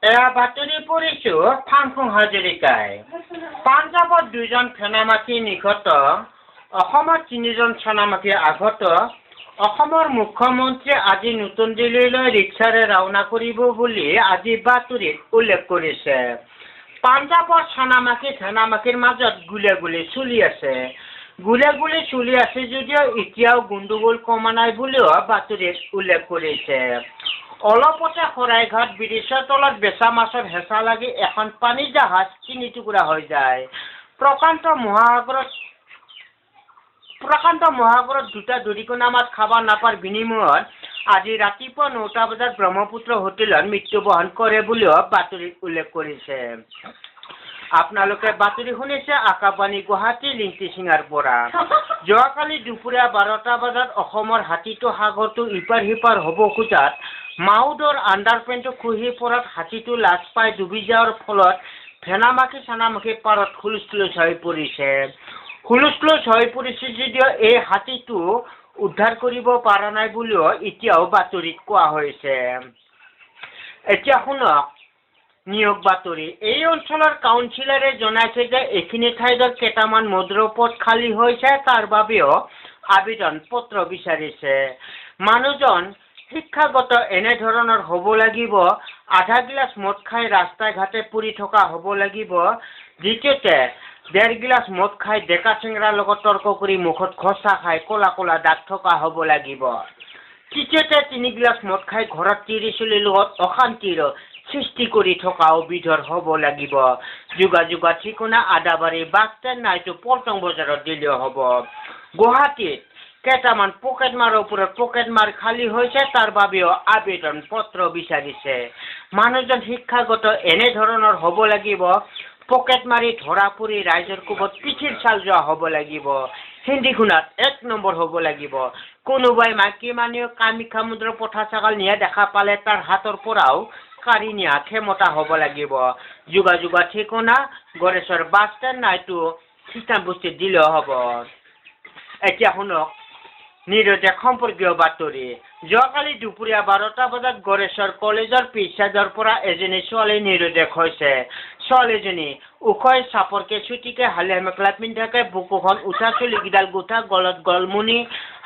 এয়া বাতৰি পৰিছো ফাংফুং হাজৰিকাই। পাঞ্জাৱত 2জন সেনামাখী নিহত, অসমত 3জন সেনামাখী আহত। অসমৰ মুখ্যমন্ত্ৰী আজি নতুন দিল্লীলৈ ৰিক্সাৰে ৰাওনা কৰিব বুলি আজি বাতৰিত উল্লেখ কৰিছে। পাঞ্জাৱৰ সেনামাখীৰ মাজত গুলীয়াগুলী চলি আছে। গুলীয়াগুলী চলি আছে যদিও এতিয়াও গণ্ডগোল কমা নাই বুলিও বাতৰিত উল্লেখ কৰিছে। অলপতে শৰাইঘাট ব্ৰিজৰ তলত বেচা মাছৰ হেঁচা লাগি এখন পানী জাহাজ 3 টুকুৰা হৈ যায়। প্ৰশান্ত মহাসাগৰত দুটা দৰিকণা মাছ খাব নাপাৰ বিনিময়ত আজি ৰাতিপুৱা 9টা বজাত ব্ৰহ্মপুত্ৰ হোটেলত মৃত্যুবৰণ কৰে বুলিও বাতৰিত উল্লেখ কৰিছে। আপোনালোকে বাতৰি শুনিছে আকাশবাণী গুৱাহাটী লিংটি সিঙাৰ পৰা। যোৱাকালি দুপৰীয়া 12টা বজাত অসমৰ হাতীটো সাগৰটো ইপাৰ সিপাৰ হ'ব খোজাত মাউদৰ আণ্ডাৰপেণ্টটো খহি পৰাত হাতীটো লাজ পাই ডুবি যোৱাৰ ফলত সেনামাখী পাৰত হুলস্থুল হৈ পৰিছে। যদিও এই হাতীটো উদ্ধাৰ কৰিব পৰা নাই বুলিও এতিয়াও বাতৰিত কোৱা হৈছে। এতিয়া শুনক নিয়োগ বাতৰি। এই অঞ্চলৰ কাউন্সিলৰে জনাইছে যে এইখিনি ঠাইত কেইটামান মধুৰ পদ খালী হৈছে, তাৰ বাবেও আবেদন পত্ৰ বিচাৰিছে। মানুহজন শিক্ষাগত এনেধৰণৰ হ'ব লাগিব, আধা গিলাচ মদ খাই ৰাস্তাই ঘাটে পৰি থকা হ'ব লাগিব। দ্বিতীয়তে 1.5 গিলাচ মদ খাই ডেকা চেংৰাৰ লগত তৰ্ক কৰি মুখত ঘচা খাই ক'লা ক'লা দাগ থকা হ'ব লাগিব। তৃতীয়তে 3 গিলাচ মদ খাই ঘৰত তিৰি-চলিৰ লগত অশান্তিৰ সৃষ্টি কৰি থকাও বিধৰ হ'ব লাগিব। যোগাযোগৰ ঠিকনা আদাবাৰী বাছ ষ্টেণ্ড নাইটো পল্টন বজাৰত দিলেও হ'ব। গুৱাহাটীত কেইটামান পকেটমাৰৰ ওপৰত পকেটমাৰ খালী হৈছে, তাৰ বাবেও আবেদন পত্ৰ বিচাৰিছে। মানুহজন শিক্ষাগত এনেধৰণৰ হ'ব লাগিব, পকেট মাৰি ধৰা পৰি ৰাইজৰ কোবত পিঠিৰ চাল যোৱা হ'ব লাগিব। হিন্দী শুনাত 1 নম্বৰ হ'ব লাগিব। কোনোবাই মাইকী মানুহ কামাখ্যা মন্দিৰৰ পঠা ছাগল নিয়া দেখা পালে তাৰ হাতৰ পৰাও কাঢ়ি নিয়া ক্ষমতা হ'ব লাগিব। যোগাযোগৰ ঠিকনা গড়েশ্বৰ বাছ ষ্টেণ্ড নাইটো খ্ৰীষ্টান বস্তিত দিলেও হ'ব। এতিয়া শুনক নিৰুদ্দেশ সম্পৰ্কীয় বাতৰি। যোৱাকালি দুপৰীয়া 12টা বজাত গড়েশ্বৰ কলেজৰ পিছচাইডৰ পৰা এজনী ছোৱালী নিৰুদ্দেশ হৈছে। ছোৱালীজনী ওখই চাপৰকে চুটিকে হালিয়া মেখেলা পিন্ধাকে, বুকুখন উঠা, চুলিকেইডাল গোঠা, গলত গলমুনি,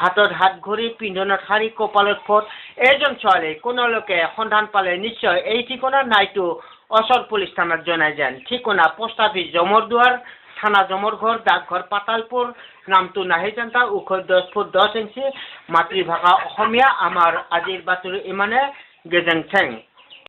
হাতত হাত ঘড়ী, পিন্ধনত শাৰী, কপালত ফোট। এইজন ছোৱালী কোনোলোকে সন্ধান পালে নিশ্চয় এই ঠিকনা নাইটো ওচৰ পুলিচ থানাত জনাই যেন। ঠিকনা পোষ্ট অফিচ জমৰদুৱাৰ, থানা জমৰঘৰ, ডাকঘৰ পাতালপুৰ, নামটো নাহিজান্তা, ওখ 10 ফুট 10 ইঞ্চি, মাতৃভাষা অসমীয়া। আমাৰ আজিৰ বাতৰি ইমানে। গেজেং থেং।